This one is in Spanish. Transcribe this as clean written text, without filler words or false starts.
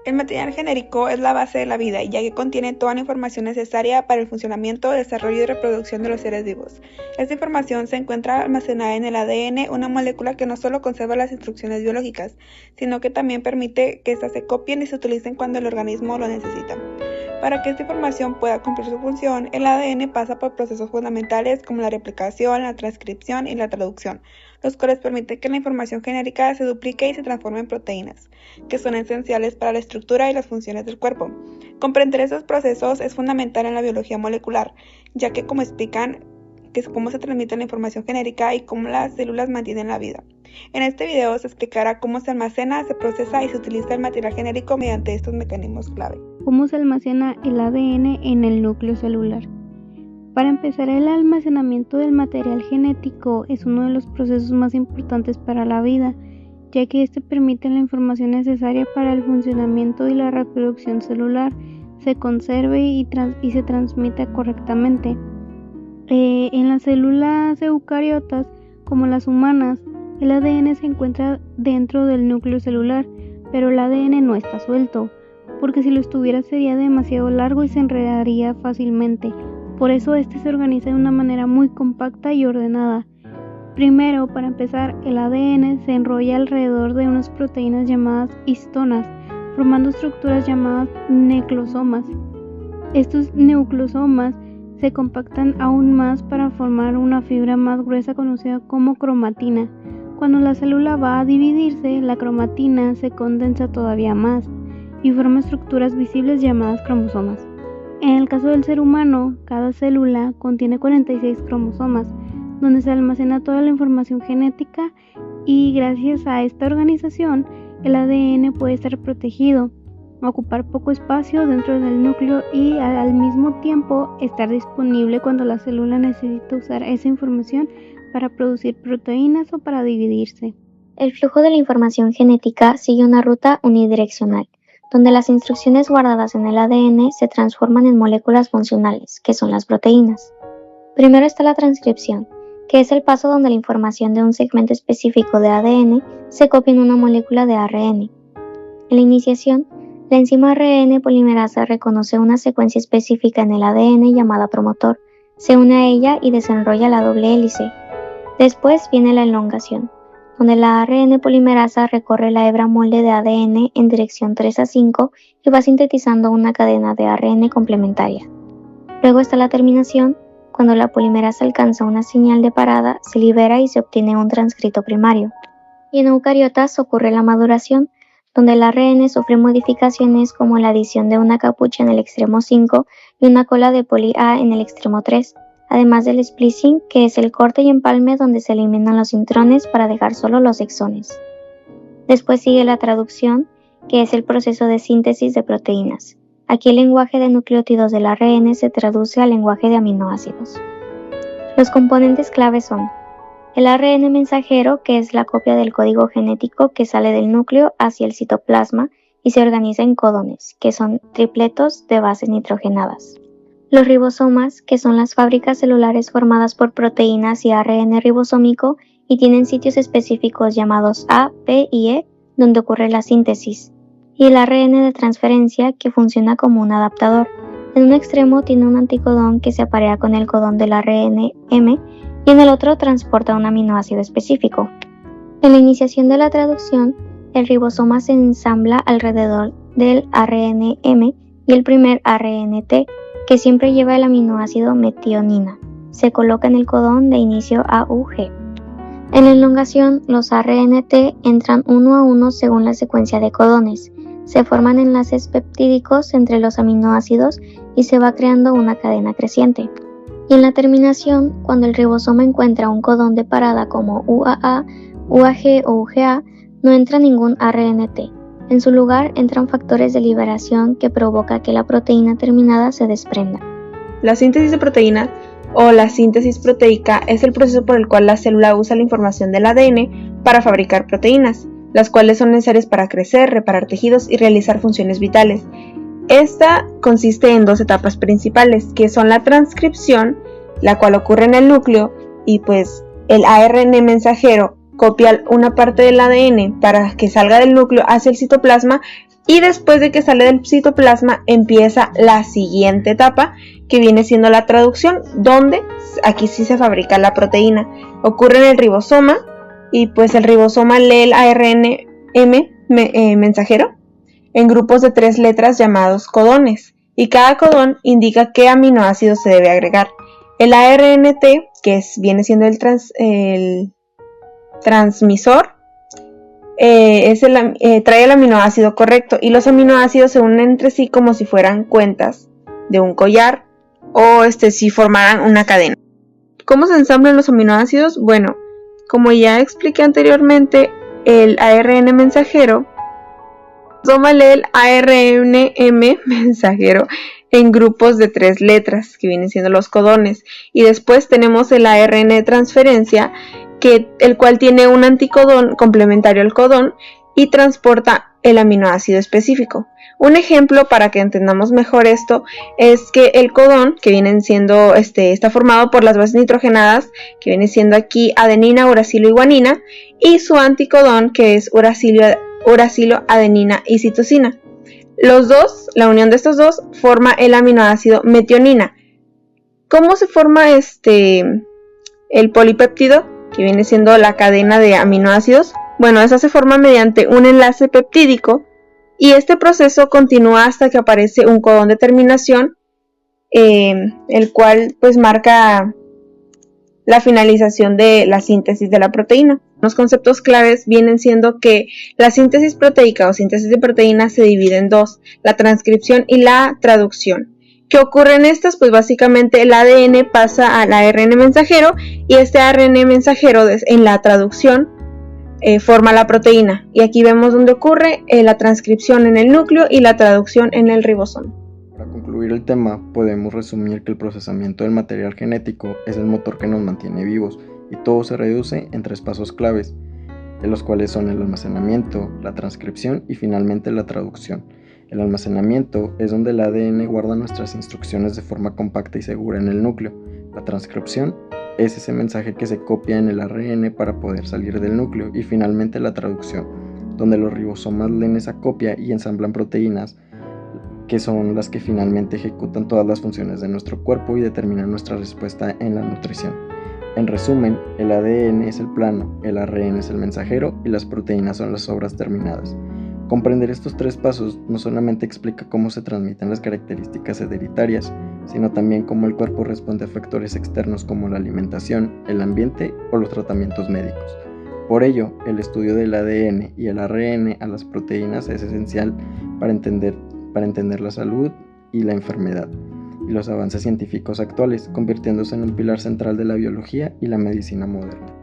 El material genérico es la base de la vida, ya que contiene toda la información necesaria para el funcionamiento, desarrollo y reproducción de los seres vivos. Esta información se encuentra almacenada en el ADN, una molécula que no solo conserva las instrucciones biológicas, sino que también permite que éstas se copien y se utilicen cuando el organismo lo necesita. Para que esta información pueda cumplir su función, el ADN pasa por procesos fundamentales como la replicación, la transcripción y la traducción, los cuales permiten que la información genérica se duplique y se transforme en proteínas, que son esenciales para la estructura y las funciones del cuerpo. Comprender esos procesos es fundamental en la biología molecular, ya que explican cómo se transmite la información genérica y cómo las células mantienen la vida. En este video se explicará cómo se almacena, se procesa y se utiliza el material genérico mediante estos mecanismos clave. ¿Cómo se almacena el ADN en el núcleo celular? Para empezar, el almacenamiento del material genético es uno de los procesos más importantes para la vida, ya que este permite la información necesaria para el funcionamiento y la reproducción celular se conserve y se transmita correctamente. En las células eucariotas, como las humanas, el ADN se encuentra dentro del núcleo celular, pero el ADN no está suelto, porque si lo estuviera sería demasiado largo y se enredaría fácilmente. Por eso este se organiza de una manera muy compacta y ordenada. Primero, para empezar, el ADN se enrolla alrededor de unas proteínas llamadas histonas, formando estructuras llamadas nucleosomas. Estos nucleosomas se compactan aún más para formar una fibra más gruesa conocida como cromatina. Cuando la célula va a dividirse, la cromatina se condensa todavía más y forma estructuras visibles llamadas cromosomas. En el caso del ser humano, cada célula contiene 46 cromosomas, donde se almacena toda la información genética y gracias a esta organización, el ADN puede estar protegido, ocupar poco espacio dentro del núcleo y al mismo tiempo estar disponible cuando la célula necesita usar esa información para producir proteínas o para dividirse. El flujo de la información genética sigue una ruta unidireccional, donde las instrucciones guardadas en el ADN se transforman en moléculas funcionales, que son las proteínas. Primero está la transcripción, que es el paso donde la información de un segmento específico de ADN se copia en una molécula de ARN. En la iniciación, la enzima ARN polimerasa reconoce una secuencia específica en el ADN llamada promotor, se une a ella y desenrolla la doble hélice. Después viene la elongación, donde la ARN polimerasa recorre la hebra molde de ADN en dirección 3 a 5 y va sintetizando una cadena de ARN complementaria. Luego está la terminación, cuando la polimerasa alcanza una señal de parada, se libera y se obtiene un transcrito primario. Y en eucariotas ocurre la maduración, donde el ARN sufre modificaciones como la adición de una capucha en el extremo 5 y una cola de poli A en el extremo 3. Además del splicing, que es el corte y empalme donde se eliminan los intrones para dejar solo los exones. Después sigue la traducción, que es el proceso de síntesis de proteínas. Aquí el lenguaje de nucleótidos del ARN se traduce al lenguaje de aminoácidos. Los componentes claves son el ARN mensajero, que es la copia del código genético que sale del núcleo hacia el citoplasma y se organiza en codones, que son tripletos de bases nitrogenadas. Los ribosomas, que son las fábricas celulares formadas por proteínas y ARN ribosómico y tienen sitios específicos llamados A, P y E, donde ocurre la síntesis. Y el ARN de transferencia, que funciona como un adaptador. En un extremo tiene un anticodón que se aparea con el codón del ARN M y en el otro transporta un aminoácido específico. En la iniciación de la traducción, el ribosoma se ensambla alrededor del ARN M y el primer ARN T, que siempre lleva el aminoácido metionina. Se coloca en el codón de inicio AUG. En la elongación, los ARNT entran uno a uno según la secuencia de codones. Se forman enlaces peptídicos entre los aminoácidos y se va creando una cadena creciente. Y en la terminación, cuando el ribosoma encuentra un codón de parada como UAA, UAG o UGA, no entra ningún ARNT. En su lugar entran factores de liberación que provoca que la proteína terminada se desprenda. La síntesis de proteína o la síntesis proteica es el proceso por el cual la célula usa la información del ADN para fabricar proteínas, las cuales son necesarias para crecer, reparar tejidos y realizar funciones vitales. Esta consiste en dos etapas principales, que son la transcripción, la cual ocurre en el núcleo, y el ARN mensajero, copia una parte del ADN para que salga del núcleo hacia el citoplasma, y después de que sale del citoplasma empieza la siguiente etapa, que viene siendo la traducción, donde aquí sí se fabrica la proteína. Ocurre en el ribosoma, y pues el ribosoma lee el ARN mensajero en grupos de 3 letras llamados codones, y cada codón indica qué aminoácido se debe agregar. El ARNT, que viene siendo el transmisor, trae el aminoácido correcto, y los aminoácidos se unen entre sí como si fueran cuentas de un collar o si formaran una cadena. ¿Cómo se ensamblan los aminoácidos? Bueno, como ya expliqué anteriormente, el ARN mensajero toma el ARNM mensajero en grupos de 3 letras, que vienen siendo los codones, y después tenemos el ARN de transferencia, el cual tiene un anticodón complementario al codón y transporta el aminoácido específico. Un ejemplo para que entendamos mejor esto es que el codón, que está formado por las bases nitrogenadas, que viene siendo aquí adenina, uracilo y guanina, y su anticodón, que es uracilo, adenina y citosina. La unión de estos dos forma el aminoácido metionina. ¿Cómo se forma el polipéptido, que viene siendo la cadena de aminoácidos? Bueno, esa se forma mediante un enlace peptídico, y este proceso continúa hasta que aparece un codón de terminación, el cual pues marca la finalización de la síntesis de la proteína. Los conceptos claves vienen siendo que la síntesis proteica o síntesis de proteínas se divide en dos: la transcripción y la traducción. ¿Qué ocurre en estas? Pues básicamente el ADN pasa al ARN mensajero, y este ARN mensajero en la traducción forma la proteína, y aquí vemos donde ocurre la transcripción en el núcleo y la traducción en el ribosoma. Para concluir el tema, podemos resumir que el procesamiento del material genético es el motor que nos mantiene vivos, y todo se reduce en 3 pasos claves, de los cuales son el almacenamiento, la transcripción y finalmente la traducción. El almacenamiento es donde el ADN guarda nuestras instrucciones de forma compacta y segura en el núcleo. La transcripción es ese mensaje que se copia en el ARN para poder salir del núcleo, y finalmente la traducción, donde los ribosomas leen esa copia y ensamblan proteínas, que son las que finalmente ejecutan todas las funciones de nuestro cuerpo y determinan nuestra respuesta en la nutrición. En resumen, el ADN es el plano, el ARN es el mensajero y las proteínas son las obras terminadas. Comprender estos 3 pasos no solamente explica cómo se transmiten las características hereditarias, sino también cómo el cuerpo responde a factores externos como la alimentación, el ambiente o los tratamientos médicos. Por ello, el estudio del ADN y el ARN a las proteínas es esencial para entender la salud y la enfermedad, y los avances científicos actuales, convirtiéndose en un pilar central de la biología y la medicina moderna.